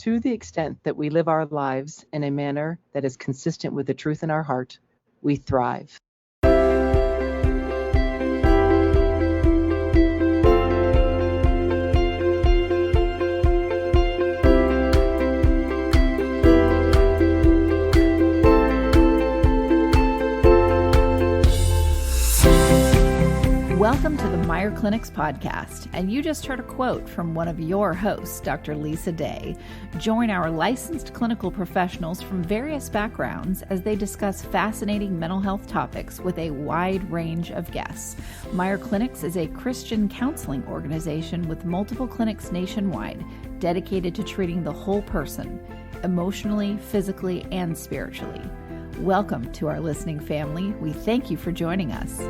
To the extent that we live our lives in a manner that is consistent with the truth in our heart, we thrive. Welcome to the Meier Clinics podcast, and you just heard a quote from one of your hosts, Dr. Lisa Day. Join our licensed clinical professionals from various backgrounds as they discuss fascinating mental health topics with a wide range of guests. Meier Clinics is a Christian counseling organization with multiple clinics nationwide dedicated to treating the whole person, emotionally, physically, and spiritually. Welcome to our listening family. We thank you for joining us.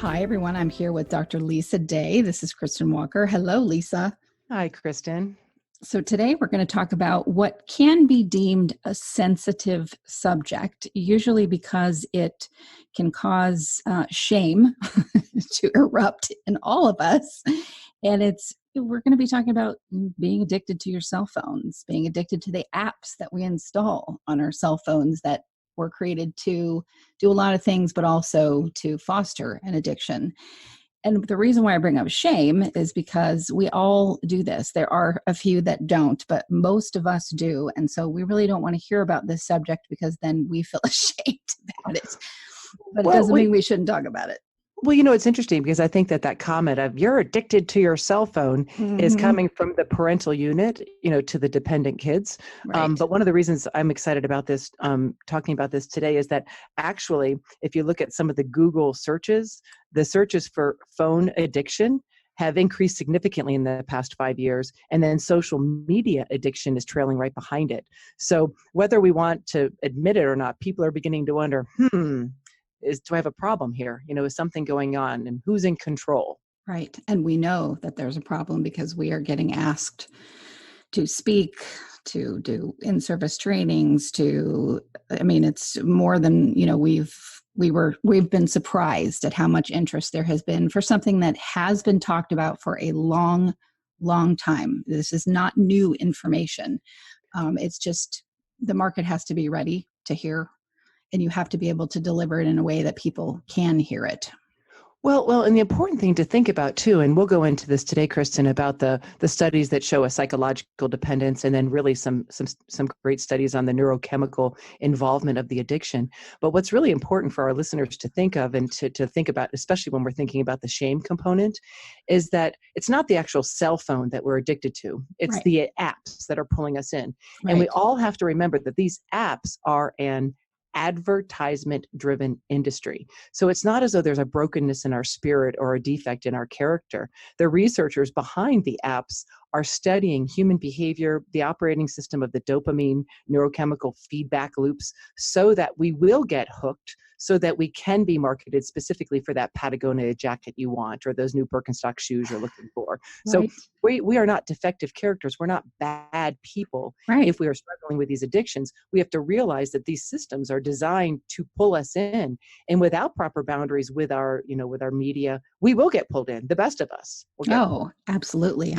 Hi, everyone. I'm here with Dr. Lisa Day. This is Kristen Walker. Hello, Lisa. Hi, Kristen. So today we're going to talk about what can be deemed a sensitive subject, usually because it can cause shame to erupt in all of us. And we're going to be talking about being addicted to your cell phones, being addicted to the apps that we install on our cell phones that were created to do a lot of things, but also to foster an addiction. And the reason why I bring up shame is because we all do this. There are a few that don't, but most of us do. And so we really don't want to hear about this subject because then we feel ashamed about it. But it doesn't mean we shouldn't talk about it. Well, it's interesting because I think that comment of you're addicted to your cell phone is coming from the parental unit, to the dependent kids. Right. But one of the reasons I'm excited about this, talking about this today, is that actually, if you look at some of the Google searches, the searches for phone addiction have increased significantly in the past 5 years. And then social media addiction is trailing right behind it. So whether we want to admit it or not, people are beginning to wonder, do I have a problem here? Is something going on, and who's in control? Right. And we know that there's a problem because we are getting asked to speak, to do in-service trainings, it's more than, we've been surprised at how much interest there has been for something that has been talked about for a long, long time. This is not new information. It's just the market has to be ready to hear, and you have to be able to deliver it in a way that people can hear it. Well, and the important thing to think about too, and we'll go into this today, Kristen, about the studies that show a psychological dependence, and then really some great studies on the neurochemical involvement of the addiction. But what's really important for our listeners to think of and to think about, especially when we're thinking about the shame component, is that it's not the actual cell phone that we're addicted to. It's Right. the apps that are pulling us in. Right. And we all have to remember that these apps are an advertisement-driven industry. So it's not as though there's a brokenness in our spirit or a defect in our character. The researchers behind the apps are studying human behavior, the operating system of the dopamine neurochemical feedback loops, so that we will get hooked, so that we can be marketed specifically for that Patagonia jacket you want, or those new Birkenstock shoes you're looking for. Right. So we are not defective characters. We're not bad people. Right. If we are struggling with these addictions, we have to realize that these systems are designed to pull us in, and without proper boundaries with our media, we will get pulled in. The best of us will get pulled. Absolutely.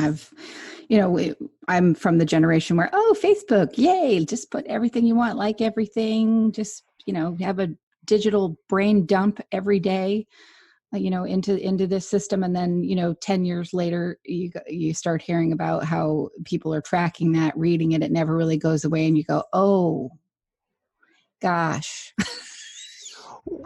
I'm from the generation where, Facebook, yay, just put everything you want, like everything, just, have a digital brain dump every day, into this system. And then, 10 years later, you start hearing about how people are tracking that, reading it. It never really goes away. And you go, oh, gosh.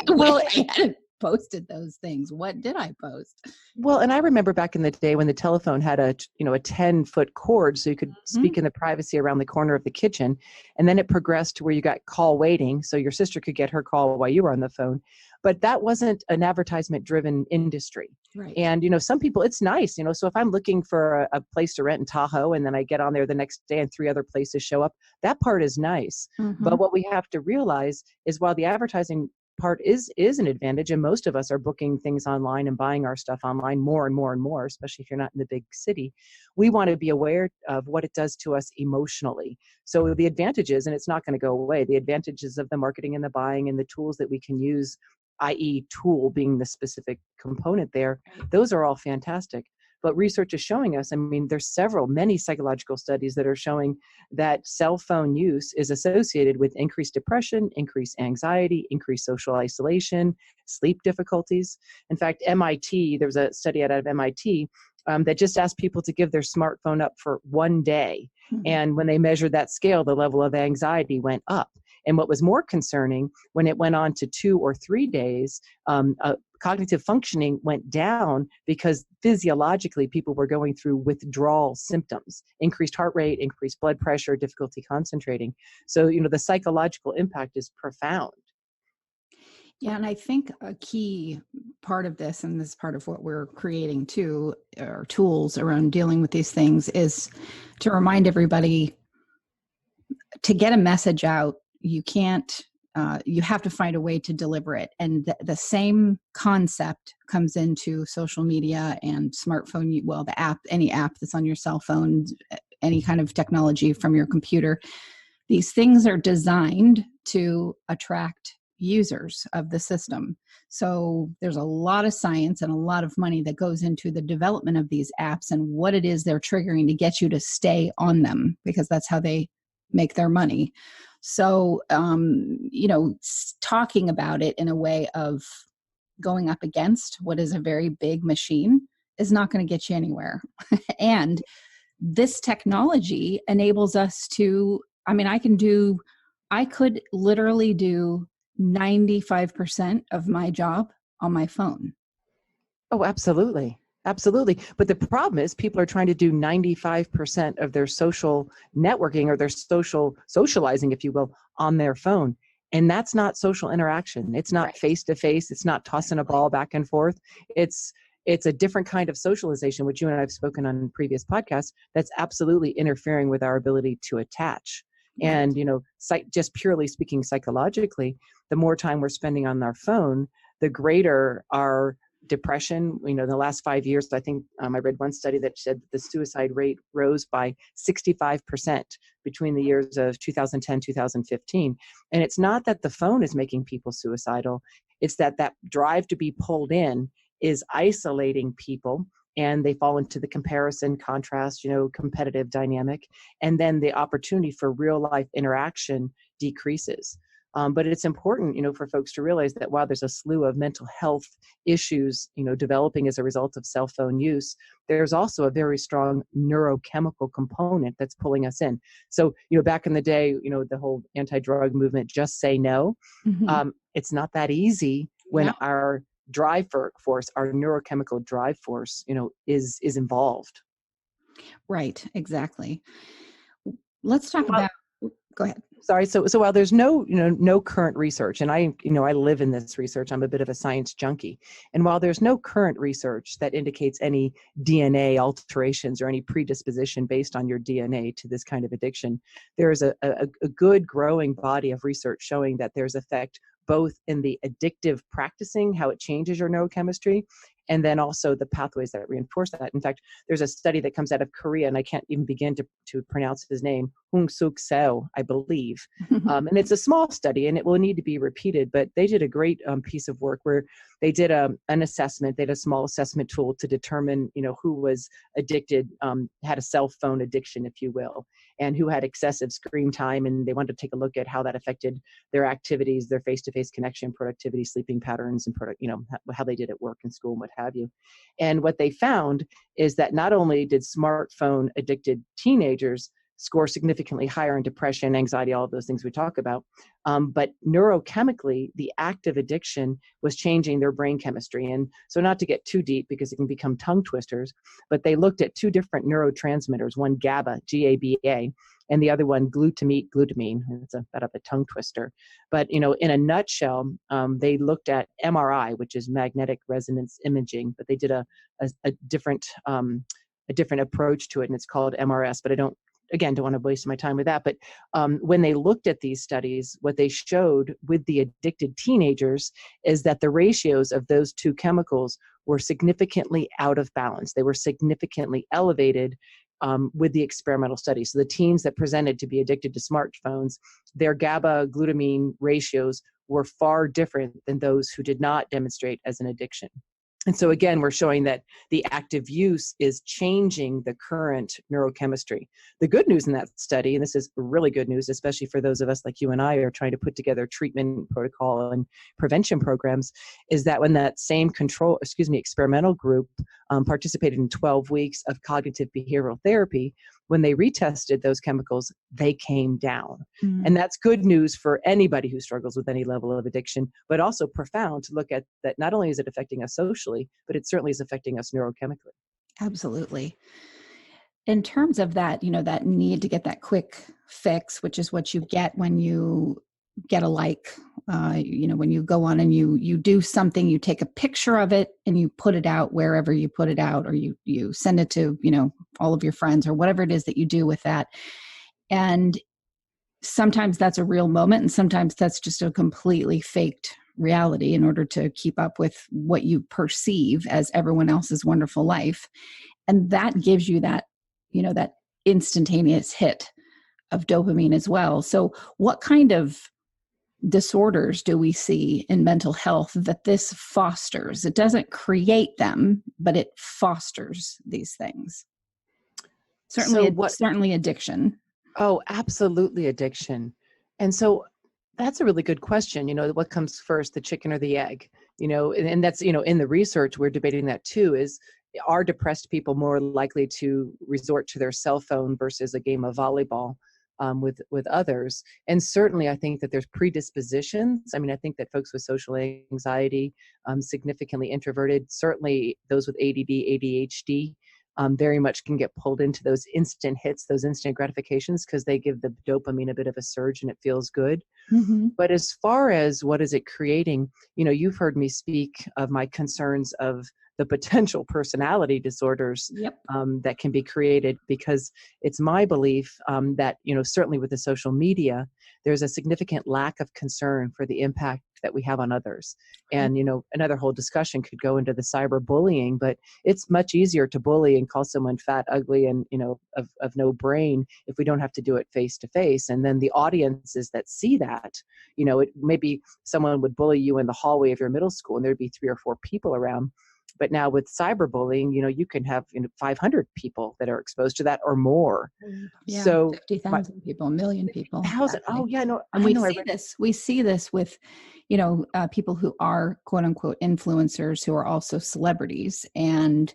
Well, I hadn't posted those things. What did I post? Well, and I remember back in the day when the telephone had a 10-foot cord, so you could speak in the privacy around the corner of the kitchen. And then it progressed to where you got call waiting, so your sister could get her call while you were on the phone. But that wasn't an advertisement-driven industry. Right. And, some people, it's nice, so if I'm looking for a place to rent in Tahoe and then I get on there the next day and 3 other places show up, that part is nice. But what we have to realize is while the advertising part is an advantage, and most of us are booking things online and buying our stuff online more and more and more, especially if you're not in the big city, we want to be aware of what it does to us emotionally. So the advantages, and it's not going to go away, the advantages of the marketing and the buying and the tools that we can use i.e. tool being the specific component there, those are all fantastic. But research is showing us, I mean, there's many psychological studies that are showing that cell phone use is associated with increased depression, increased anxiety, increased social isolation, sleep difficulties. In fact, there was a study out of MIT that just asked people to give their smartphone up for one day. Mhm. And when they measured that scale, the level of anxiety went up. And what was more concerning, when it went on to 2 or 3 days, cognitive functioning went down because physiologically people were going through withdrawal symptoms, increased heart rate, increased blood pressure, difficulty concentrating. So, the psychological impact is profound. Yeah, and I think a key part of this, and this is part of what we're creating too, our tools around dealing with these things, is to remind everybody to get a message out. You can't, you have to find a way to deliver it. And the same concept comes into social media and smartphone, the app, any app that's on your cell phone, any kind of technology from your computer. These things are designed to attract users of the system. So there's a lot of science and a lot of money that goes into the development of these apps and what it is they're triggering to get you to stay on them, because that's how they make their money. So, talking about it in a way of going up against what is a very big machine is not going to get you anywhere. And this technology enables us to, I could literally do 95% of my job on my phone. Oh, absolutely. Absolutely. But the problem is people are trying to do 95% of their social networking or their socializing, if you will, on their phone. And that's not social interaction. It's not face to face. It's not tossing a ball back and forth. It's a different kind of socialization, which you and I have spoken on previous podcasts, that's absolutely interfering with our ability to attach. Right. And, just purely speaking psychologically, the more time we're spending on our phone, the greater our depression. In the last 5 years, I think I read one study that said the suicide rate rose by 65% between the years of 2010, 2015. And it's not that the phone is making people suicidal. It's that drive to be pulled in is isolating people, and they fall into the comparison, contrast, competitive dynamic. And then the opportunity for real life interaction decreases. But it's important, for folks to realize that while there's a slew of mental health issues, developing as a result of cell phone use, there's also a very strong neurochemical component that's pulling us in. So, back in the day, the whole anti-drug movement, just say no. Mm-hmm. It's not that easy when No. our drive force, our neurochemical drive force, is involved. Right. Exactly. Let's talk about, go ahead. Sorry. So while there's no current research, and I live in this research, I'm a bit of a science junkie. And while there's no current research that indicates any DNA alterations or any predisposition based on your DNA to this kind of addiction, there is a good growing body of research showing that there's effect both in the addictive practicing, how it changes your neurochemistry, and then also the pathways that reinforce that. In fact, there's a study that comes out of Korea, and I can't even begin to pronounce his name, Hung Suk Seo, I believe. And it's a small study, and it will need to be repeated, but they did a great piece of work where they did an assessment. They had a small assessment tool to determine, who was addicted, had a cell phone addiction, if you will, and who had excessive screen time. And they wanted to take a look at how that affected their activities, their face-to-face connection, productivity, sleeping patterns, and how they did at work and school and what have you. And what they found is that not only did smartphone addicted teenagers score significantly higher in depression, anxiety, all of those things we talk about, but neurochemically, the act of addiction was changing their brain chemistry. And so, not to get too deep because it can become tongue twisters, but they looked at two different neurotransmitters, one GABA, G-A-B-A, and the other one glutamine. It's a bit of a tongue twister. But, in a nutshell, they looked at MRI, which is magnetic resonance imaging, but they did a different approach to it, and it's called MRS, but I don't want to waste my time with that. But when they looked at these studies, what they showed with the addicted teenagers is that the ratios of those two chemicals were significantly out of balance. They were significantly elevated with the experimental study. So the teens that presented to be addicted to smartphones, their GABA glutamine ratios were far different than those who did not demonstrate as an addiction. And so again, we're showing that the active use is changing the current neurochemistry. The good news in that study, and this is really good news, especially for those of us like you and I are trying to put together treatment protocol and prevention programs, is that when that same experimental group participated in 12 weeks of cognitive behavioral therapy, when they retested those chemicals, they came down. Mm. And that's good news for anybody who struggles with any level of addiction, but also profound to look at that not only is it affecting us socially, but it certainly is affecting us neurochemically. Absolutely. In terms of that, that need to get that quick fix, which is what you get when you get a like, when you go on and you do something, you take a picture of it and you put it out wherever you put it out, or you send it to, all of your friends or whatever it is that you do with that. And sometimes that's a real moment, and sometimes that's just a completely faked reality in order to keep up with what you perceive as everyone else's wonderful life. And that gives you that, that instantaneous hit of dopamine as well. So what kind of disorders do we see in mental health that this fosters? It doesn't create them, but it fosters these things. Certainly addiction. Oh, absolutely addiction. And so that's a really good question. What comes first, the chicken or the egg? And that's, in the research, we're debating that too, is are depressed people more likely to resort to their cell phone versus a game of volleyball with others? And certainly I think that there's predispositions. I think that folks with social anxiety, significantly introverted, certainly those with ADD, ADHD, very much can get pulled into those instant hits, those instant gratifications, because they give the dopamine a bit of a surge and it feels good. Mm-hmm. But as far as what is it creating, you've heard me speak of my concerns of the potential personality disorders that can be created, because it's my belief that, certainly with the social media, there's a significant lack of concern for the impact that we have on others. And, another whole discussion could go into the cyberbullying, but it's much easier to bully and call someone fat, ugly, and, of no brain if we don't have to do it face to face. And then the audiences that see that, maybe someone would bully you in the hallway of your middle school and there'd be 3 or 4 people around. But now with cyberbullying, you can have 500 people that are exposed to that or more. Yeah, so 50,000 people, 1 million people. Exactly. Oh, yeah, no. And we see this with, people who are quote unquote influencers who are also celebrities, and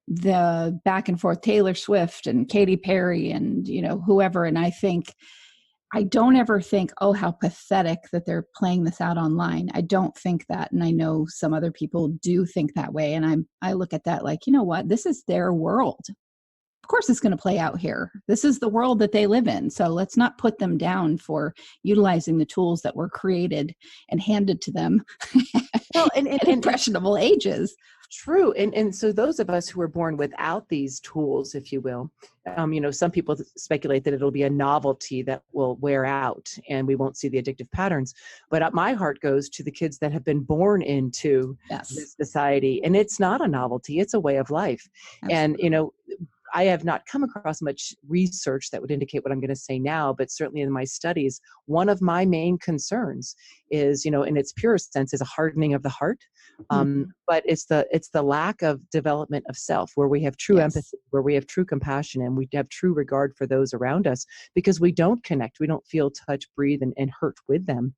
the back and forth Taylor Swift and Katy Perry and, whoever. And I don't ever think, oh, how pathetic that they're playing this out online. I don't think that. And I know some other people do think that way. And I look at that like, what? This is their world. Of course it's going to play out here. This is the world that they live in. So let's not put them down for utilizing the tools that were created and handed to them at impressionable ages. True. And so those of us who were born without these tools, if you will, some people speculate that it'll be a novelty that will wear out and we won't see the addictive patterns. But my heart goes to the kids that have been born into this society. And it's not a novelty. It's a way of life. Absolutely. And, I have not come across much research that would indicate what I'm going to say now, but certainly in my studies, one of my main concerns is, in its purest sense, is a hardening of the heart. But it's the lack of development of self, where we have true empathy, where we have true compassion, and we have true regard for those around us, because we don't connect, we don't feel, touch, breathe, and hurt with them.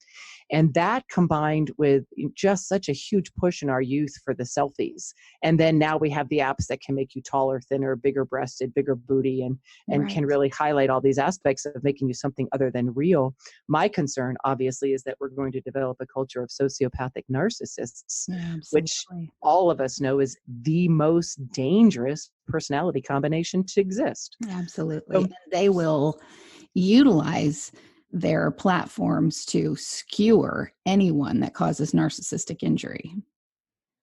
And that combined with just such a huge push in our youth for the selfies. And then now we have the apps that can make you taller, thinner, bigger breasted, bigger booty, and can really highlight all these aspects of making you something other than real. My concern, obviously, is that we're going to develop a culture of sociopathic narcissists, which all of us know is the most dangerous personality combination to exist. Absolutely. So, and they will utilize their platforms to skewer anyone that causes narcissistic injury.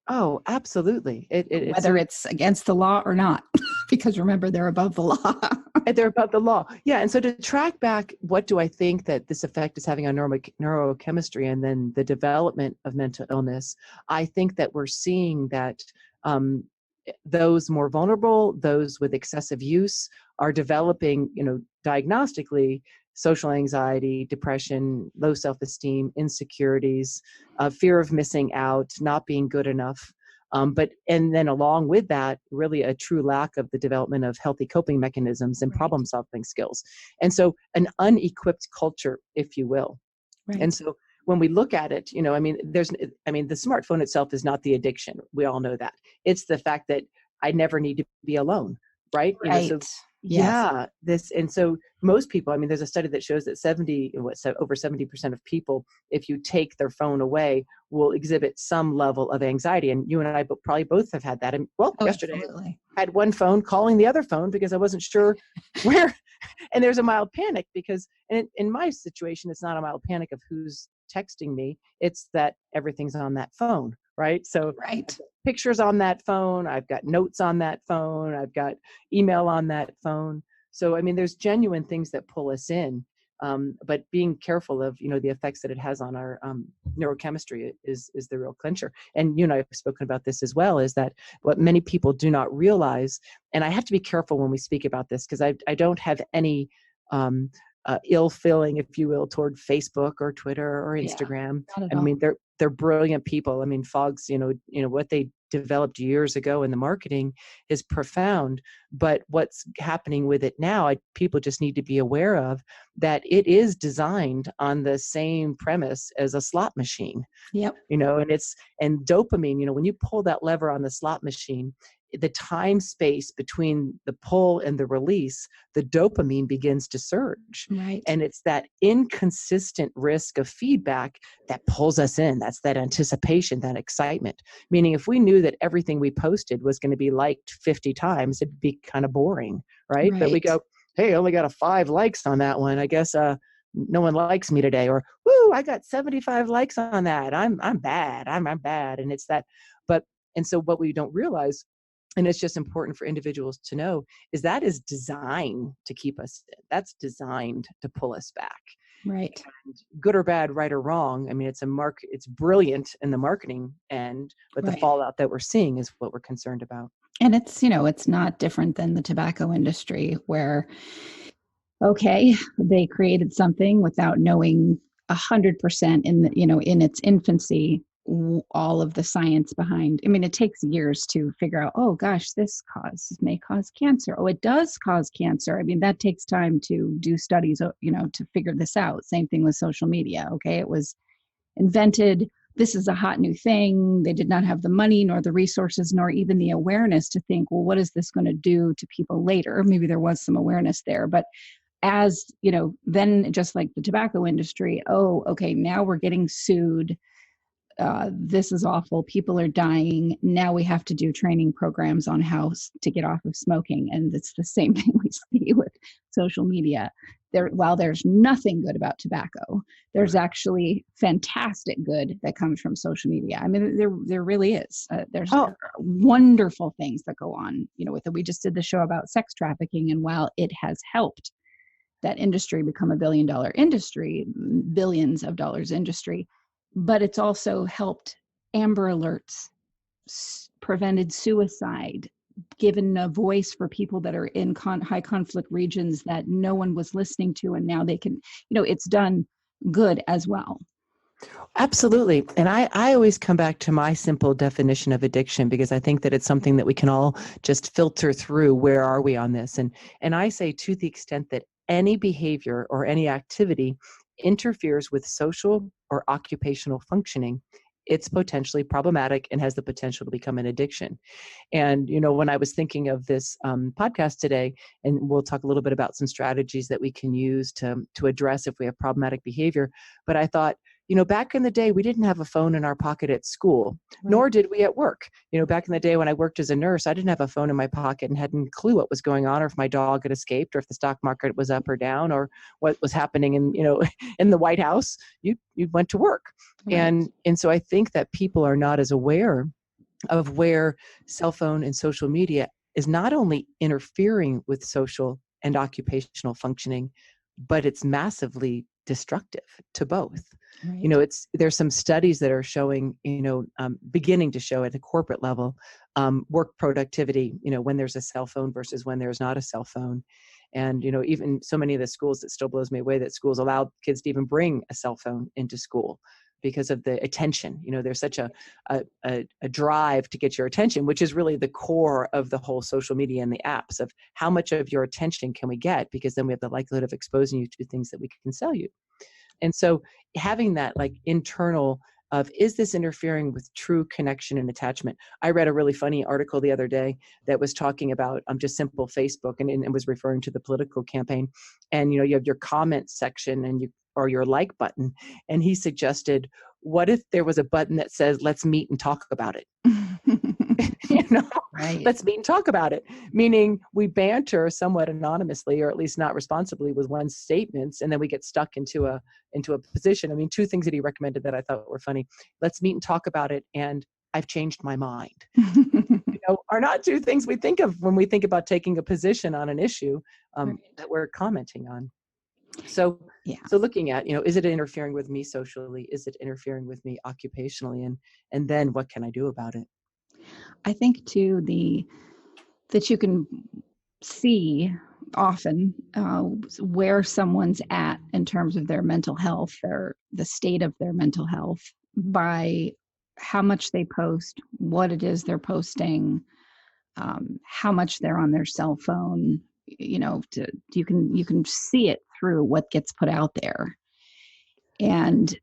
Oh, absolutely. Whether it's against the law or not, because remember, they're above the law. They're above the law. Yeah. And so to track back, what do I think that this effect is having on neurochemistry and then the development of mental illness, I think that we're seeing that those more vulnerable, those with excessive use, are developing, diagnostically, social anxiety, depression, low self-esteem, insecurities, fear of missing out, not being good enough. And then along with that, really a true lack of the development of healthy coping mechanisms and Right. problem solving skills. And so an unequipped culture, if you will. Right. And so when we look at it, the smartphone itself is not the addiction. We all know that. It's the fact that I never need to be alone, right? Right. So Yes. yeah, and so most people, there's a study that shows that over 70% of people, if you take their phone away, will exhibit some level of anxiety. And you and I probably both have had that. And yesterday Absolutely. I had one phone calling the other phone because I wasn't sure where, and there's a mild panic because in my situation, it's not a mild panic of who's texting me. It's that everything's on that phone, right? So Right. pictures on that phone, I've got notes on that phone, I've got email on that phone. So, there's genuine things that pull us in, but being careful of, the effects that it has on our neurochemistry is the real clincher. And you and I have spoken about this as well, is that what many people do not realize, and I have to be careful when we speak about this, because I don't have any ill feeling, if you will, toward Facebook or Twitter or Instagram. Not at all. They're brilliant people. Fogg's, what they developed years ago in the marketing is profound. But what's happening with it now, people just need to be aware of that it is designed on the same premise as a slot machine. Yep. And dopamine, when you pull that lever on the slot machine, the time space between the pull and the release, the dopamine begins to surge. Right. And it's that inconsistent risk of feedback that pulls us in. That's that anticipation, that excitement. Meaning if we knew that everything we posted was going to be liked 50 times, it'd be kind of boring, right? But we go, hey, I only got 5 likes on that one. I guess no one likes me today. Or, woo, I got 75 likes on that. I'm bad. I'm bad. And it's that. And so what we don't realize, and it's just important for individuals to know, is that is designed to keep us in. That's designed to pull us back. Right. And good or bad, right or wrong, it's brilliant in the marketing end, but the fallout that we're seeing is what we're concerned about. And it's not different than the tobacco industry where, okay, they created something without knowing 100% in its infancy, all of the science behind. It takes years to figure out, oh gosh, this may cause cancer. Oh, it does cause cancer. That takes time to do studies, to figure this out. Same thing with social media. Okay. It was invented. This is a hot new thing. They did not have the money nor the resources nor even the awareness to think, well, what is this going to do to people later? Maybe there was some awareness there, but as then just like the tobacco industry, oh, okay, now we're getting sued. This is awful. People are dying. Now we have to do training programs on how to get off of smoking. And it's the same thing we see with social media. While there's nothing good about tobacco, there's actually fantastic good that comes from social media. There really is. There are wonderful things that go on, with it. We just did the show about sex trafficking, and while it has helped that industry become a $1 billion industry, billions of dollars industry, but it's also helped Amber Alerts, prevented suicide, given a voice for people that are in high conflict regions that no one was listening to. And now they can, it's done good as well. Absolutely. And I always come back to my simple definition of addiction, because I think that it's something that we can all just filter through. Where are we on this? And I say, to the extent that any behavior or any activity interferes with social or occupational functioning, it's potentially problematic and has the potential to become an addiction. And, when I was thinking of this podcast today, and we'll talk a little bit about some strategies that we can use to address if we have problematic behavior, but I thought, back in the day, we didn't have a phone in our pocket at school, nor did we at work. Back in the day when I worked as a nurse, I didn't have a phone in my pocket and hadn't a clue what was going on, or if my dog had escaped, or if the stock market was up or down, or what was happening in, in the White House. You went to work. And so I think that people are not as aware of where cell phone and social media is not only interfering with social and occupational functioning, but it's massively destructive to both. Right. There's some studies that are showing, beginning to show at a corporate level, work productivity, when there's a cell phone versus when there's not a cell phone. And, even so many of the schools, it still blows me away that schools allow kids to even bring a cell phone into school because of the attention. There's such a drive to get your attention, which is really the core of the whole social media and the apps of how much of your attention can we get, because then we have the likelihood of exposing you to things that we can sell you. And so having that like internal of, is this interfering with true connection and attachment? I read a really funny article the other day that was talking about just simple Facebook, and was referring to the political campaign. And, you have your comment section and or your like button. And he suggested, what if there was a button that says, let's meet and talk about it? Right. Let's meet and talk about it. Meaning we banter somewhat anonymously, or at least not responsibly, with one's statements. And then we get stuck into a position. I mean, two things that he recommended that I thought were funny. Let's meet and talk about it. And I've changed my mind. Are not two things we think of when we think about taking a position on an issue Right. that we're commenting on. So, So looking at, is it interfering with me socially? Is it interfering with me occupationally? And then what can I do about it? I think too, that you can see often where someone's at in terms of their mental health, or the state of their mental health, by how much they post, what it is they're posting, how much they're on their cell phone. You can see it through what gets put out there. And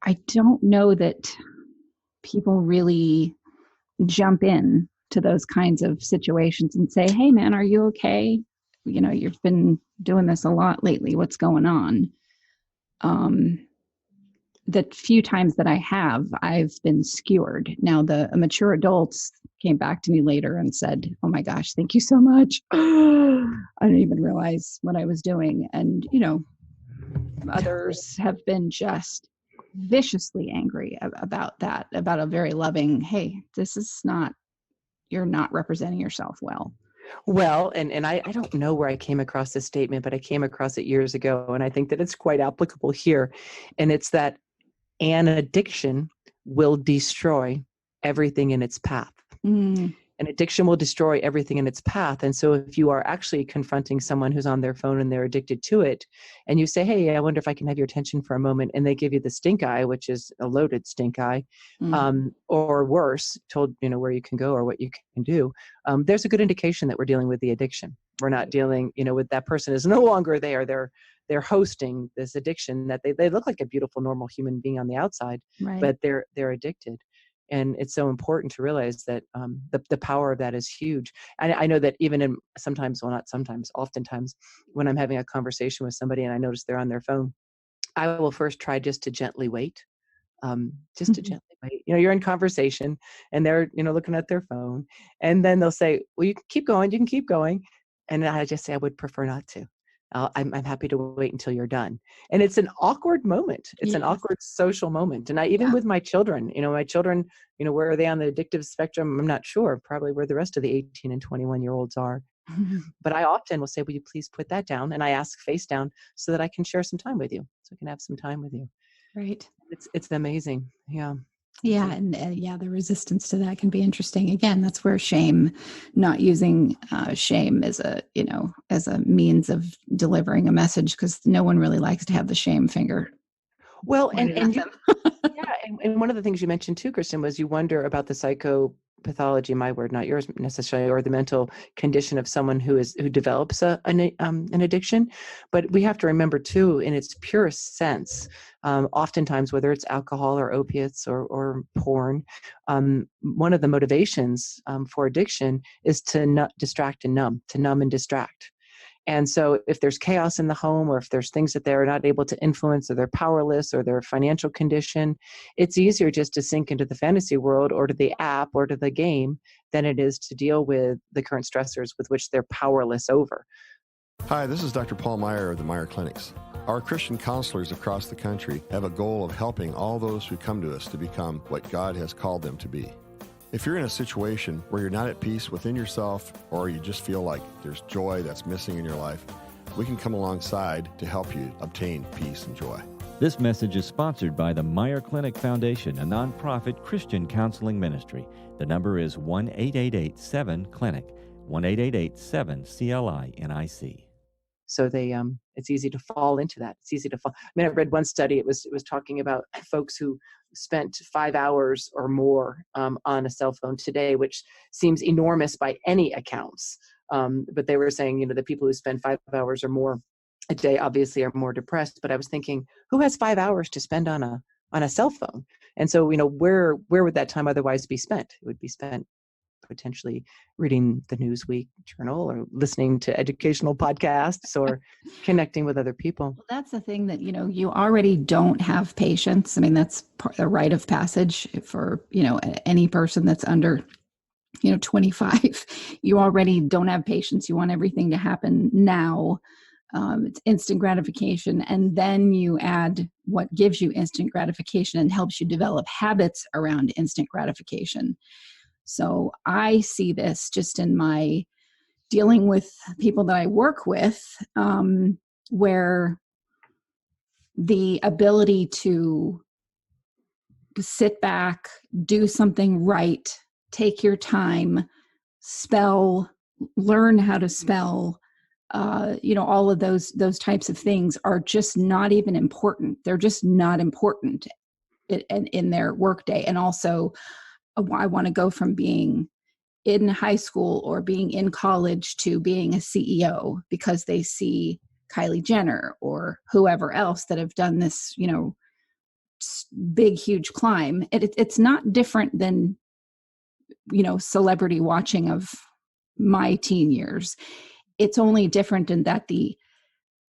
I don't know that people really jump in to those kinds of situations and say, hey man, are you okay? You've been doing this a lot lately. What's going on? The few times that I've been skewered. Now the mature adults came back to me later and said, oh my gosh, thank you so much. I didn't even realize what I was doing. And, others have been just viciously angry about that, about a very loving, hey, you're not representing yourself well. Well, and I don't know where I came across this statement, but I came across it years ago, and I think that it's quite applicable here. And it's that an addiction will destroy everything in its path. An addiction will destroy everything in its path. And so if you are actually confronting someone who's on their phone and they're addicted to it, and you say, hey, I wonder if I can have your attention for a moment, and they give you the stink eye, which is a loaded stink eye, or worse, told, where you can go or what you can do, there's a good indication that we're dealing with the addiction. We're not dealing, with that person is no longer there. They're hosting this addiction that they look like a beautiful, normal human being on the outside, right. But they're addicted. And it's so important to realize that the power of that is huge. And I know that even oftentimes, when I'm having a conversation with somebody and I notice they're on their phone, I will first try just to gently wait. To gently wait. You're in conversation and they're, looking at their phone. And then they'll say, well, you can keep going. And I just say, I would prefer not to. I'm happy to wait until you're done. And it's an awkward moment. It's an awkward social moment. And with my children, where are they on the addictive spectrum? I'm not sure. Probably where the rest of the 18 and 21-year-olds are. But I often will say, will you please put that down? And I ask face down so that I can share some time with you. So I can have some time with you. Right. It's amazing. Yeah. Yeah. And the resistance to that can be interesting. Again, that's where shame, not using shame as a means of delivering a message, because no one really likes to have the shame finger. Well, and one of the things you mentioned too, Kristen, was you wonder about the psychopathology, my word, not yours necessarily, or the mental condition of someone who develops an addiction. But we have to remember too, in its purest sense, oftentimes, whether it's alcohol or opiates or porn, one of the motivations for addiction is to distract and numb, to numb and distract. And so if there's chaos in the home, or if there's things that they're not able to influence, or they're powerless, or their financial condition, it's easier just to sink into the fantasy world or to the app or to the game than it is to deal with the current stressors with which they're powerless over. Hi, this is Dr. Paul Meier of the Meier Clinics. Our Christian counselors across the country have a goal of helping all those who come to us to become what God has called them to be. If you're in a situation where you're not at peace within yourself, or you just feel like there's joy that's missing in your life, we can come alongside to help you obtain peace and joy. This message is sponsored by the Meier Clinic Foundation, a nonprofit Christian counseling ministry. The number is 1-888-7-CLINIC, 1-888-7-CLINIC. So it's easy to fall into that. It's easy to fall. I mean, I read one study. It was talking about folks who spent 5 hours or more on a cell phone today, which seems enormous by any accounts. But they were saying, the people who spend 5 hours or more a day obviously are more depressed. But I was thinking, who has 5 hours to spend on a cell phone? And so, where would that time otherwise be spent? It would be spent potentially reading the Newsweek journal or listening to educational podcasts or connecting with other people. Well, that's the thing that, you already don't have patience. I mean, that's the rite of passage for, any person that's under, 25. You already don't have patience. You want everything to happen now. It's instant gratification. And then you add what gives you instant gratification and helps you develop habits around instant gratification. So I see this just in my dealing with people that I work with, where the ability to sit back, do something right, take your time, spell, learn how to spell, all of those types of things are just not even important. They're just not important in their workday. And also, I want to go from being in high school or being in college to being a CEO because they see Kylie Jenner or whoever else that have done this, big, huge climb. It's not different than, celebrity watching of my teen years. It's only different in that the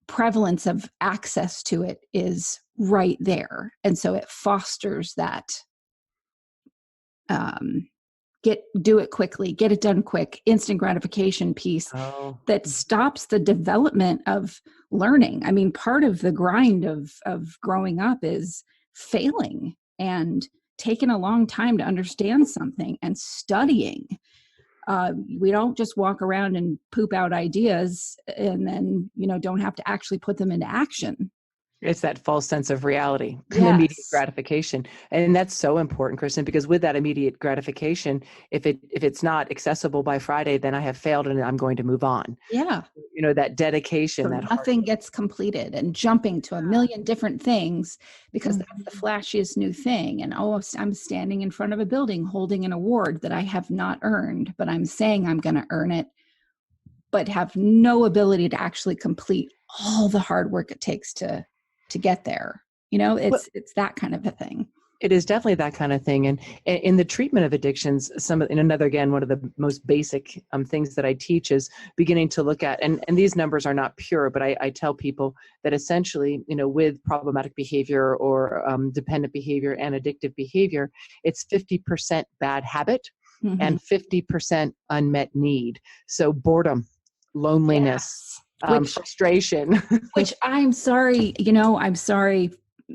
prevalence of access to it is right there. And so it fosters that do it quickly, get it done quick, instant gratification piece that stops the development of learning. I mean, part of the grind of growing up is failing and taking a long time to understand something and studying. We don't just walk around and poop out ideas and then, don't have to actually put them into action. It's that false sense of reality, Yes. Immediate gratification. And that's so important, Kristen, because with that immediate gratification, if it's not accessible by Friday, then I have failed and I'm going to move on. Yeah. That dedication, So that nothing gets completed and jumping to a million different things because that's the flashiest new thing. And I'm standing in front of a building holding an award that I have not earned, but I'm saying I'm going to earn it, but have no ability to actually complete all the hard work it takes to get there. It's that kind of a thing. It is definitely that kind of thing. And in the treatment of addictions, one of the most basic things that I teach is beginning to look at, and these numbers are not pure, but I tell people that essentially, with problematic behavior or dependent behavior and addictive behavior, it's 50% bad habit and 50% unmet need. So boredom, loneliness, frustration. Which I'm sorry, I'm sorry,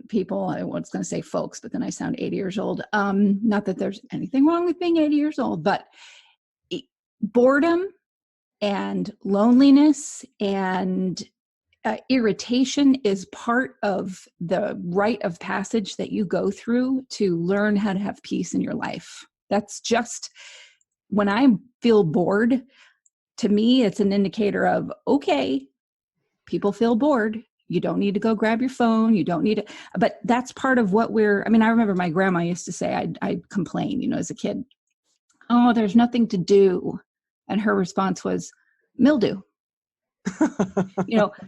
people, I was going to say folks, but then I sound 80 years old. Not that there's anything wrong with being 80 years old, but boredom and loneliness and irritation is part of the rite of passage that you go through to learn how to have peace in your life. That's just, when I feel bored, to me, it's an indicator of, okay, people feel bored. You don't need to go grab your phone. You don't need to, but that's part of what I remember my grandma used to say, I'd complain, as a kid, oh, there's nothing to do. And her response was mildew.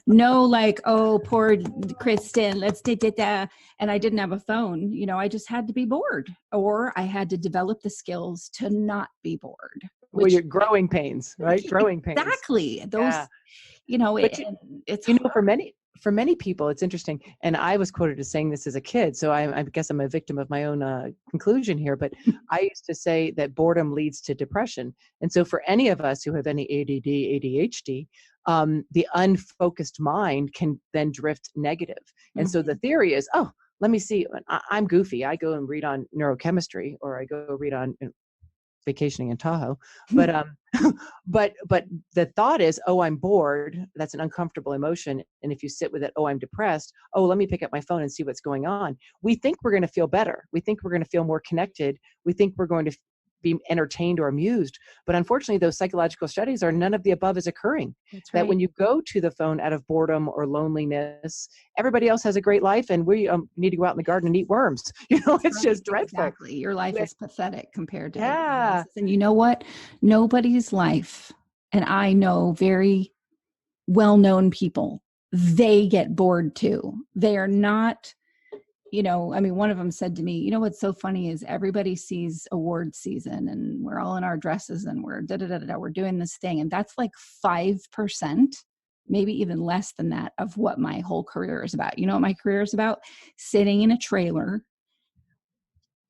No, like, oh, poor Kristen, let's da. And I didn't have a phone. I just had to be bored, or I had to develop the skills to not be bored. Well, you're growing pains, right? Growing pains. Exactly. Those, it's for many people, it's interesting. And I was quoted as saying this as a kid, so I guess I'm a victim of my own conclusion here. But I used to say that boredom leads to depression. And so for any of us who have any ADD, ADHD, the unfocused mind can then drift negative. And so the theory is, oh, let me see, I'm goofy. I go and read on neurochemistry, or I go read on vacationing in Tahoe. But but the thought is, oh, I'm bored. That's an uncomfortable emotion. And if you sit with it, oh, I'm depressed. Oh, let me pick up my phone and see what's going on. We think we're going to feel better. We think we're going to feel more connected. We think we're going to be entertained or amused. But unfortunately, those psychological studies are none of the above is occurring. That's That right. when you go to the phone out of boredom or loneliness, everybody else has a great life and we need to go out in the garden and eat worms. You know, it's Right. just dreadful. Exactly. Your life is pathetic compared to everybody Yeah. else's. And you know what? Nobody's life, and I know very well-known people, they get bored too. They are not, I mean, one of them said to me, what's so funny is everybody sees award season and we're all in our dresses and we're we're doing this thing. And that's like 5%, maybe even less than that, of what my whole career is about. You know what my career is about? Sitting in a trailer,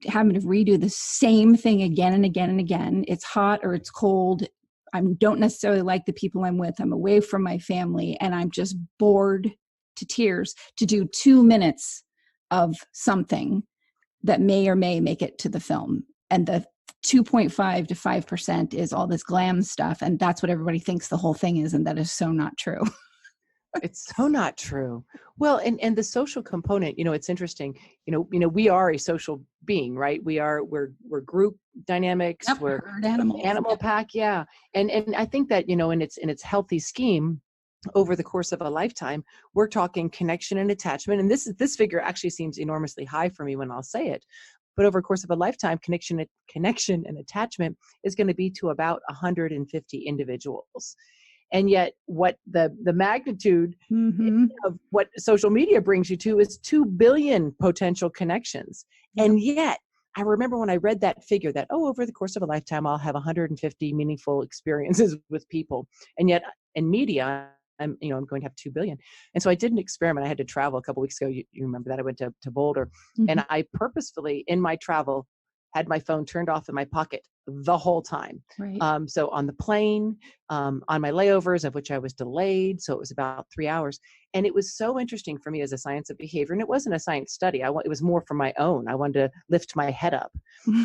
having to redo the same thing again and again and again. It's hot or it's cold. I don't necessarily like the people I'm with. I'm away from my family and I'm just bored to tears to do 2 minutes of something that may or may make it to the film. And the 2.5 to 5% is all this glam stuff. And that's what everybody thinks the whole thing is. And that is so not true. It's so not true. Well, and the social component, it's interesting. We are a social being, right? We're group dynamics. Yep, We're herd animals. animal Yep. pack. Yeah. And I think that, in its healthy scheme, over the course of a lifetime, we're talking connection and attachment. And this figure actually seems enormously high for me when I'll say it. But over the course of a lifetime, connection and attachment is going to be to about 150 individuals. And yet what the magnitude of what social media brings you to is 2 billion potential connections. Yep. And yet I remember when I read that figure that, over the course of a lifetime, I'll have 150 meaningful experiences with people. And yet in media, I'm going to have 2 billion. And so I did an experiment. I had to travel a couple of weeks ago. You remember that I went to Boulder, and I purposefully in my travel had my phone turned off in my pocket the whole time. Right. So on the plane, on my layovers, of which I was delayed. So it was about 3 hours. And it was so interesting for me as a science of behavior. And it wasn't a science study. It was more for my own. I wanted to lift my head up.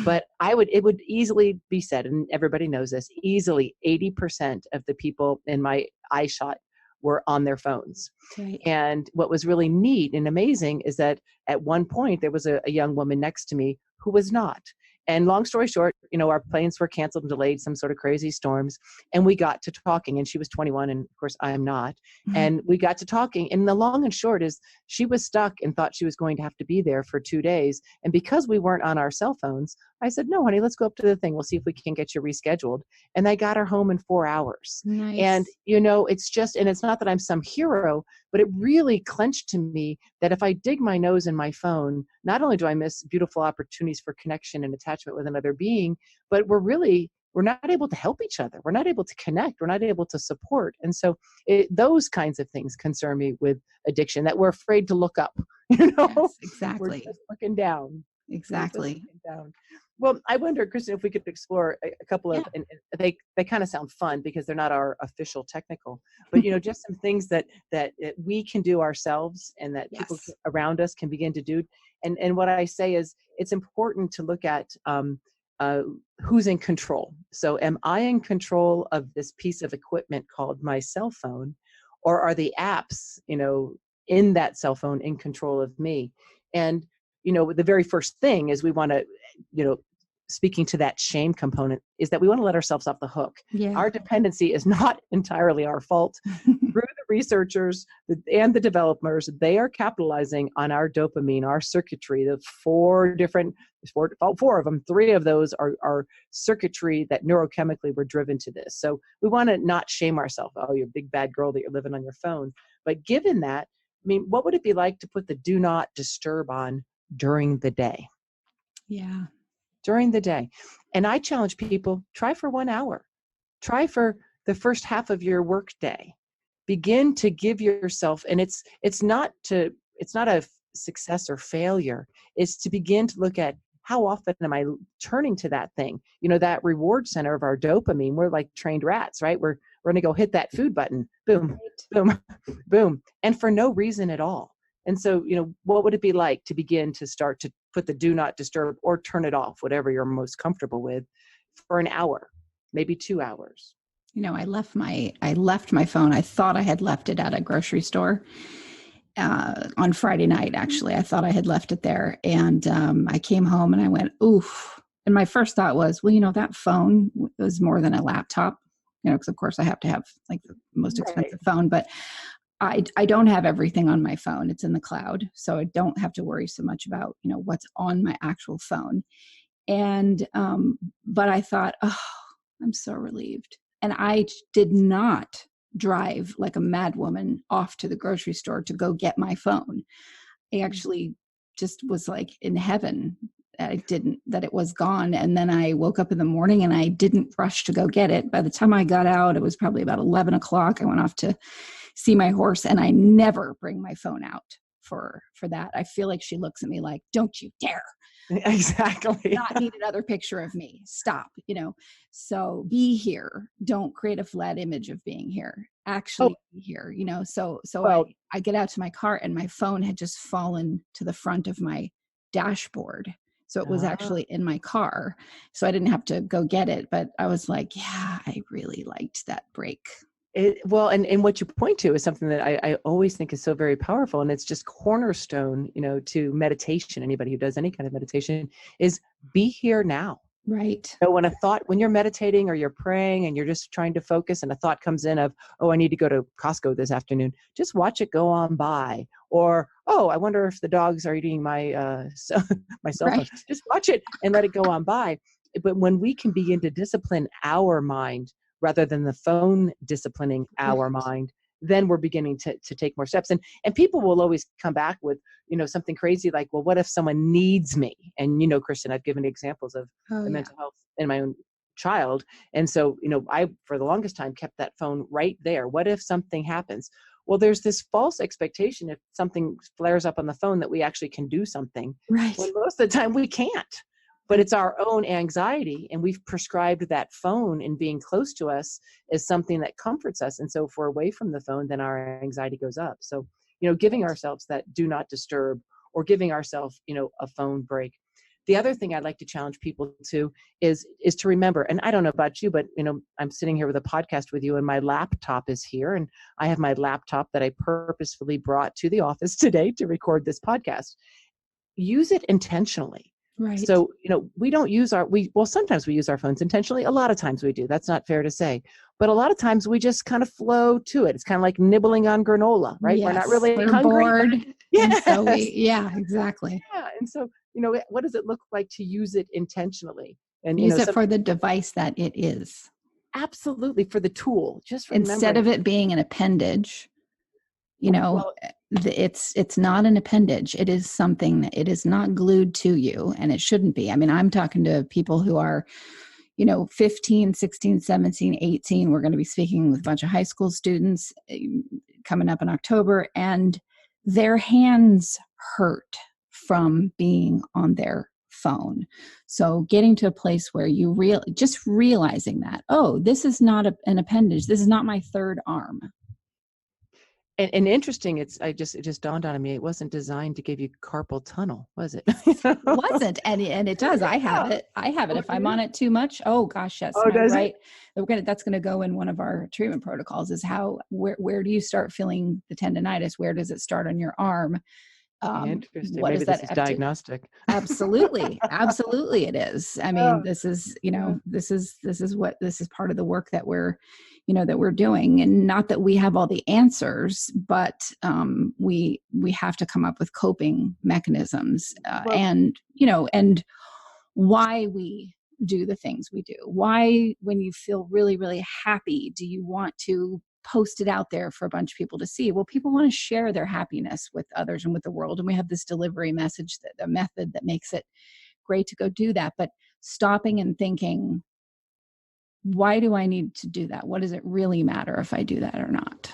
But it would easily be said, and everybody knows this, easily 80% of the people in my eye shot were on their phones. Right. And what was really neat and amazing is that at one point there was a young woman next to me who was not. And long story short, our planes were canceled and delayed, some sort of crazy storms. And we got to talking, and she was 21, and of course I am not. And we got to talking, and the long and short is she was stuck and thought she was going to have to be there for 2 days. And because we weren't on our cell phones, I said, no, honey, let's go up to the thing. We'll see if we can get you rescheduled. And I got her home in 4 hours. Nice. And, it's just, and it's not that I'm some hero, but it really clenched to me that if I dig my nose in my phone, not only do I miss beautiful opportunities for connection and attachment with another being, but we're not able to help each other. We're not able to connect. We're not able to support. And so those kinds of things concern me with addiction, that we're afraid to look up. Yes, exactly. We're just looking down. Exactly. Well, I wonder, Kristen, if we could explore a couple of, and they kind of sound fun because they're not our official technical, but just some things that we can do ourselves and that people around us can begin to do. And what I say is it's important to look at who's in control. So am I in control of this piece of equipment called my cell phone, or are the apps, in that cell phone in control of me? And the very first thing is we want to, speaking to that shame component, is that we want to let ourselves off the hook. Yeah. Our dependency is not entirely our fault. Through the researchers and the developers, they are capitalizing on our dopamine, our circuitry, the four of them, 3 of those are circuitry that neurochemically were driven to this. So we want to not shame ourselves. Oh, you're a big bad girl that you're living on your phone. But given that, what would it be like to put the do not disturb on during the day? Yeah. During the day. And I challenge people, try for 1 hour. Try for the first half of your work day. Begin to give yourself, and it's not a success or failure. It's to begin to look at how often am I turning to that thing? That reward center of our dopamine, we're like trained rats, right? We're going to go hit that food button. Boom, boom, boom. And for no reason at all. And so, what would it be like to begin to start to put the do not disturb or turn it off, whatever you're most comfortable with, for an hour, maybe 2 hours. I left my phone. I thought I had left it at a grocery store on Friday night. Actually, I thought I had left it there, and I came home and I went, oof. And my first thought was, well, that phone was more than a laptop, because of course I have to have like the most expensive phone, but I don't have everything on my phone. It's in the cloud, so I don't have to worry so much about what's on my actual phone. And but I thought, oh, I'm so relieved. And I did not drive like a mad woman off to the grocery store to go get my phone. I actually just was like in heaven. That it was gone. And then I woke up in the morning and I didn't rush to go get it. By the time I got out, it was probably about 11 o'clock. I went off to see my horse, and I never bring my phone out for that. I feel like she looks at me like, don't you dare. Exactly. Not need another picture of me. Stop, So be here. Don't create a flat image of being here. Actually be here, So well, I get out to my car and my phone had just fallen to the front of my dashboard. So it was actually in my car. So I didn't have to go get it. But I was like, yeah, I really liked that break. And what you point to is something that I always think is so very powerful, and it's just cornerstone, to meditation. Anybody who does any kind of meditation is be here now. Right. So when you're meditating or you're praying and you're just trying to focus and a thought comes in of, oh, I need to go to Costco this afternoon, just watch it go on by. Or, oh, I wonder if the dogs are eating my my cell phone. Just watch it and let it go on by. But when we can begin to discipline our mind rather than the phone disciplining our mind, then we're beginning to take more steps. And people will always come back with, something crazy like, well, what if someone needs me? And, Kristen, I've given examples of the mental health in my own child. And so, I, for the longest time, kept that phone right there. What if something happens? Well, there's this false expectation if something flares up on the phone that we actually can do something. Right. When most of the time we can't. But it's our own anxiety, and we've prescribed that phone and being close to us as something that comforts us. And so if we're away from the phone, then our anxiety goes up. So, giving ourselves that do not disturb, or giving ourselves, a phone break. The other thing I'd like to challenge people to is to remember, and I don't know about you, but, I'm sitting here with a podcast with you and my laptop is here, and I have my laptop that I purposefully brought to the office today to record this podcast. Use it intentionally. Right. So, we don't use sometimes we use our phones intentionally. A lot of times we do. That's not fair to say. But a lot of times we just kind of flow to it. It's kind of like nibbling on granola, right? Yes. We're not really We're hungry. bored. Yes. So exactly. Yeah. And so, what does it look like to use it intentionally? And use it for the device that it is. Absolutely. For the tool. Just remember, instead of it being an appendage, it's not an appendage. It is something that it is not glued to you, and it shouldn't be. I mean, I'm talking to people who are, 15, 16, 17, 18. We're going to be speaking with a bunch of high school students coming up in October, and their hands hurt from being on their phone. So getting to a place where you just realizing that, oh, this is not an appendage. This is not my third arm. And interesting, it just dawned on me, it wasn't designed to give you carpal tunnel, was it? It wasn't, and it does. I have it. If I'm on it too much, oh gosh, yes. Oh, does right. That's going to go in one of our treatment protocols. Is where do you start feeling the tendonitis? Where does it start on your arm? Interesting. What Maybe does this is diagnostic. Absolutely, absolutely, it is. I mean, this is this is part of the work that we're doing, and not that we have all the answers, but we have to come up with coping mechanisms, and why we do the things we do. Why, when you feel really, really happy, do you want to post it out there for a bunch of people to see? Well, people want to share their happiness with others and with the world. And we have this delivery message, the method that makes it great to go do that. But stopping and thinking, why do I need to do that? What does it really matter if I do that or not?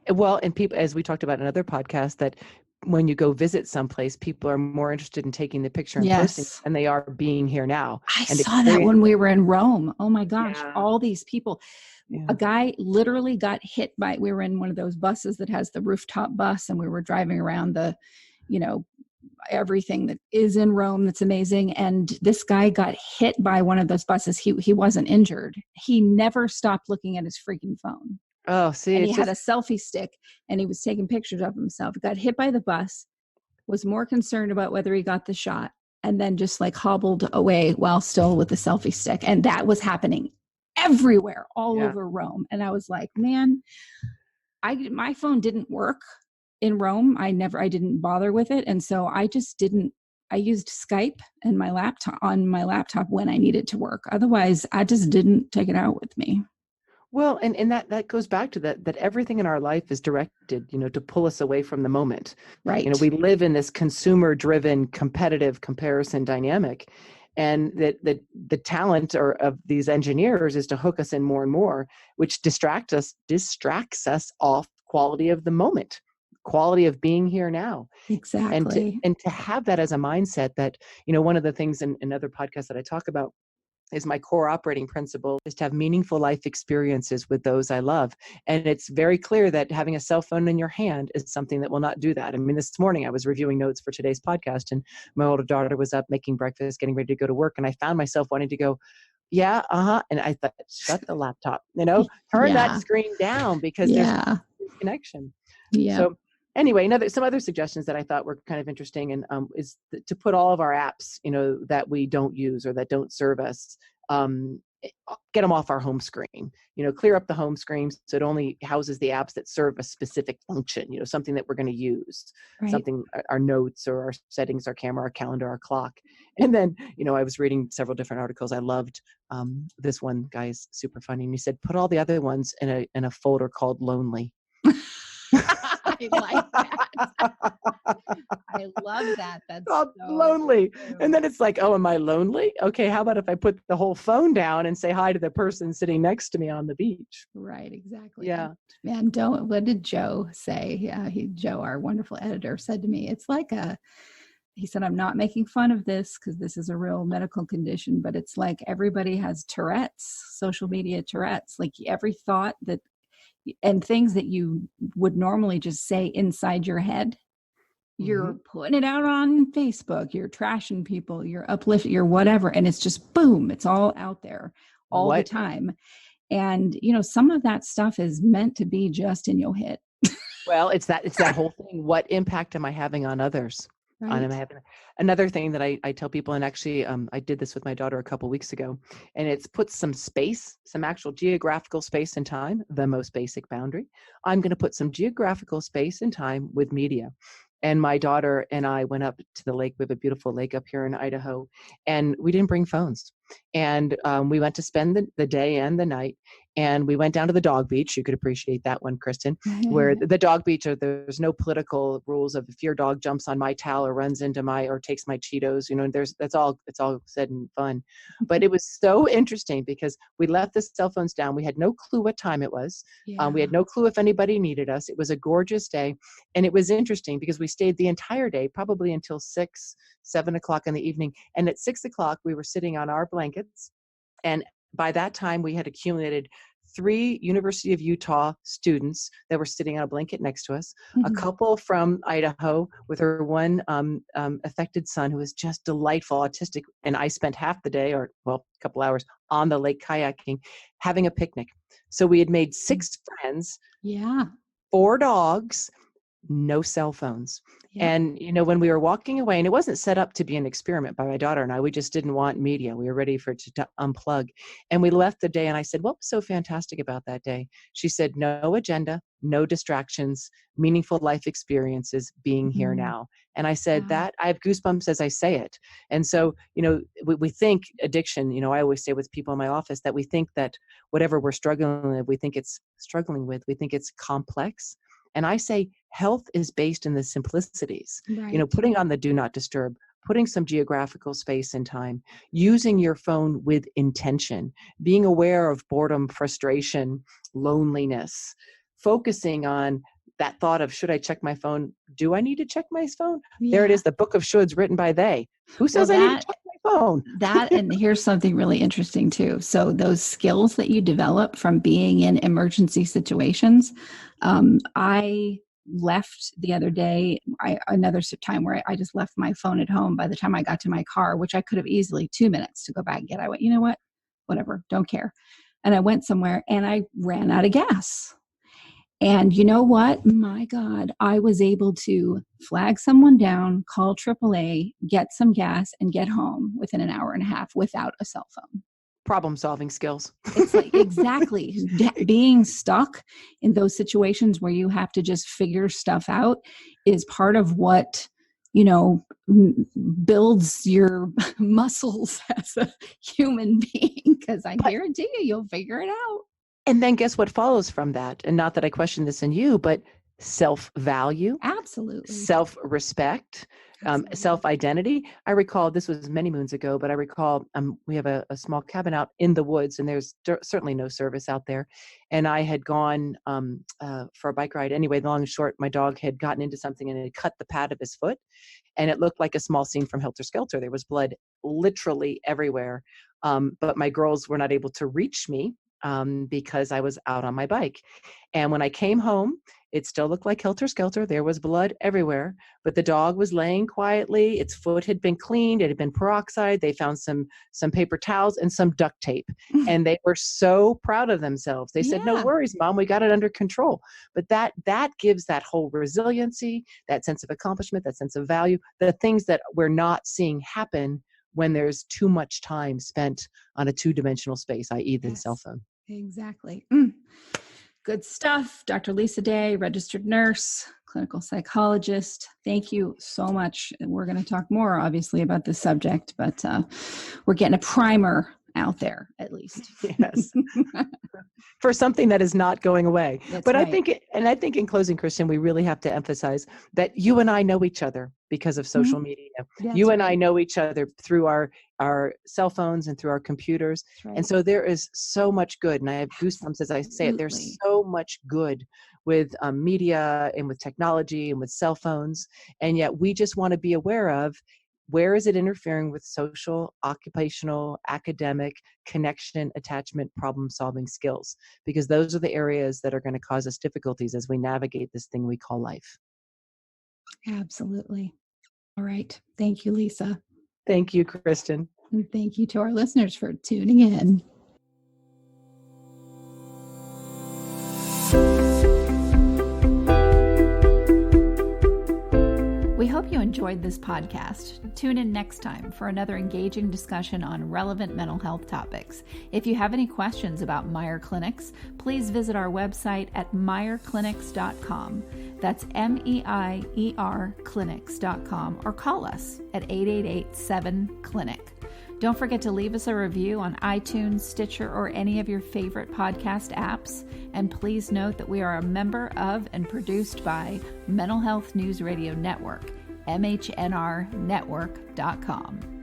Well, and people, as we talked about in another podcast, that when you go visit someplace, people are more interested in taking the picture and posting than they are being here now. I saw that when we were in Rome. Oh my gosh, all these people. Yeah. A guy literally got hit by, we were in one of those buses that has the rooftop bus, and we were driving around the, everything that is in Rome that's amazing. And this guy got hit by one of those buses. He wasn't injured. He never stopped looking at his freaking phone. Oh, see, And he it's had just, a selfie stick and he was taking pictures of himself. Got hit by the bus, was more concerned about whether he got the shot, and then just like hobbled away while still with the selfie stick. And that was happening everywhere, all yeah. over Rome. And I was like, man, my phone didn't work in Rome. I didn't bother with it. And so I used Skype and my laptop when I needed to work. Otherwise, I just didn't take it out with me. Well, and that goes back to that everything in our life is directed, to pull us away from the moment. Right. We live in this consumer-driven, competitive comparison dynamic, and that the talent of these engineers is to hook us in more and more, which distracts us off quality of the moment, quality of being here now. Exactly. And to have that as a mindset that, one of the things in other podcasts that I talk about is my core operating principle is to have meaningful life experiences with those I love. And it's very clear that having a cell phone in your hand is something that will not do that. I mean, this morning I was reviewing notes for today's podcast and my older daughter was up making breakfast, getting ready to go to work. And I found myself wanting to go, yeah, and I thought, shut the laptop, turn that screen down because there's connection. Yeah. So anyway, some other suggestions that I thought were kind of interesting, and is to put all of our apps, that we don't use or that don't serve us, get them off our home screen. Clear up the home screen so it only houses the apps that serve a specific function. Something that we're going to use, right. Something our notes or our settings, our camera, our calendar, our clock. And then, I was reading several different articles. I loved this one guy's super funny, and he said, put all the other ones in a folder called lonely. I like that. I love that. That's so lonely. True. And then it's like, oh, am I lonely? Okay, how about if I put the whole phone down and say hi to the person sitting next to me on the beach? Right, exactly. Yeah. Man, what did Joe say? Yeah, Joe, our wonderful editor, said to me, it's like he said, I'm not making fun of this because this is a real medical condition, but it's like everybody has Tourette's, social media Tourette's, like every thought and things that you would normally just say inside your head, you're putting it out on Facebook, you're trashing people, you're uplifting, you're whatever. And it's just boom, it's all out there all the time. And, some of that stuff is meant to be just in your head. Well, it's that whole thing. What impact am I having on others? Right. Another thing that I tell people, and actually I did this with my daughter a couple weeks ago, and it's put some actual geographical space and time, the most basic boundary. I'm going to put some geographical space and time with media. And my daughter and I went up to the lake. We have a beautiful lake up here in Idaho, and we didn't bring phones. And we went to spend the day and the night. And we went down to the dog beach. You could appreciate that one, Kristen, where the dog beach, there's no political rules of if your dog jumps on my towel or runs into or takes my Cheetos, it's all said and fun. But it was so interesting because we left the cell phones down. We had no clue what time it was. Yeah. We had no clue if anybody needed us. It was a gorgeous day. And it was interesting because we stayed the entire day, probably until 7 o'clock in the evening. And at 6 o'clock, we were sitting on our blankets. And by that time, we had accumulated 3 University of Utah students that were sitting on a blanket next to us, a couple from Idaho with her one affected son who was just delightful, autistic. And I spent half the day, a couple hours on the lake kayaking, having a picnic. So we had made 6 friends, 4 dogs, no cell phones. Yeah. And, when we were walking away, and it wasn't set up to be an experiment by my daughter and I, we just didn't want media. We were ready for it to unplug. And we left the day and I said, what was so fantastic about that day? She said, no agenda, no distractions, meaningful life experiences, being here now. And I said that I have goosebumps as I say it. And so, we think addiction, I always say with people in my office that we think that whatever we're struggling with, we think it's complex. And I say health is based in the simplicities, right. Putting on the do not disturb, putting some geographical space and time, using your phone with intention, being aware of boredom, frustration, loneliness, focusing on that thought of, should I check my phone? Do I need to check my phone? Yeah. There it is, the book of shoulds written by they. Who says I need to check my phone? And here's something really interesting too. So those skills that you develop from being in emergency situations, I left the other day, another time where I just left my phone at home. By the time I got to my car, which I could have easily 2 minutes to go back and get, I went, you know what? Whatever, don't care. And I went somewhere and I ran out of gas. And you know what? My God, I was able to flag someone down, call AAA, get some gas, and get home within an hour and a half without a cell phone. Problem-solving skills. It's like, exactly. Being stuck in those situations where you have to just figure stuff out is part of what, builds your muscles as a human being. Because I guarantee you'll figure it out. And then guess what follows from that? And not that I question this in you, but self-value. Absolutely. Self-respect. Self-identity. I recall, this was many moons ago, but I recall we have a small cabin out in the woods, and there's certainly no service out there. And I had gone for a bike ride. Anyway, long and short, my dog had gotten into something and it had cut the pad of his foot. And it looked like a small scene from Helter Skelter. There was blood literally everywhere. But my girls were not able to reach me because I was out on my bike. And when I came home, it still looked like Helter Skelter. There was blood everywhere, but the dog was laying quietly. Its foot had been cleaned. It had been peroxide. They found some paper towels and some duct tape. And they were so proud of themselves. They said, "No worries, Mom, we got it under control." But that gives that whole resiliency, that sense of accomplishment, that sense of value, the things that we're not seeing happen when there's too much time spent on a two-dimensional space, i.e. the cell phone. Exactly. Good stuff. Dr. Lisa Day, registered nurse, clinical psychologist. Thank you so much. We're going to talk more, obviously, about this subject, but we're getting a primer out there, at least. Yes. For something that is not going away. That's but right. I think in closing, Kristen, we really have to emphasize that you and I know each other because of social media. That's you and right. I know each other through our cell phones and through our computers. Right. And so there is so much good. And I have goosebumps as I say it. There's Absolutely. so much good with media and with technology and with cell phones. And yet we just want to be aware of, where is it interfering with social, occupational, academic, connection, attachment, problem-solving skills? Because those are the areas that are going to cause us difficulties as we navigate this thing we call life. Absolutely. All right. Thank you, Lisa. Thank you, Kristen. And thank you to our listeners for tuning in. We hope you enjoyed this podcast. Tune in next time for another engaging discussion on relevant mental health topics. If you have any questions about Meier Clinics, please visit our website at meierclinics.com. That's MEIER clinics.com, or call us at 888-7-CLINIC. Don't forget to leave us a review on iTunes, Stitcher, or any of your favorite podcast apps. And please note that we are a member of and produced by Mental Health News Radio Network, MHNRnetwork.com.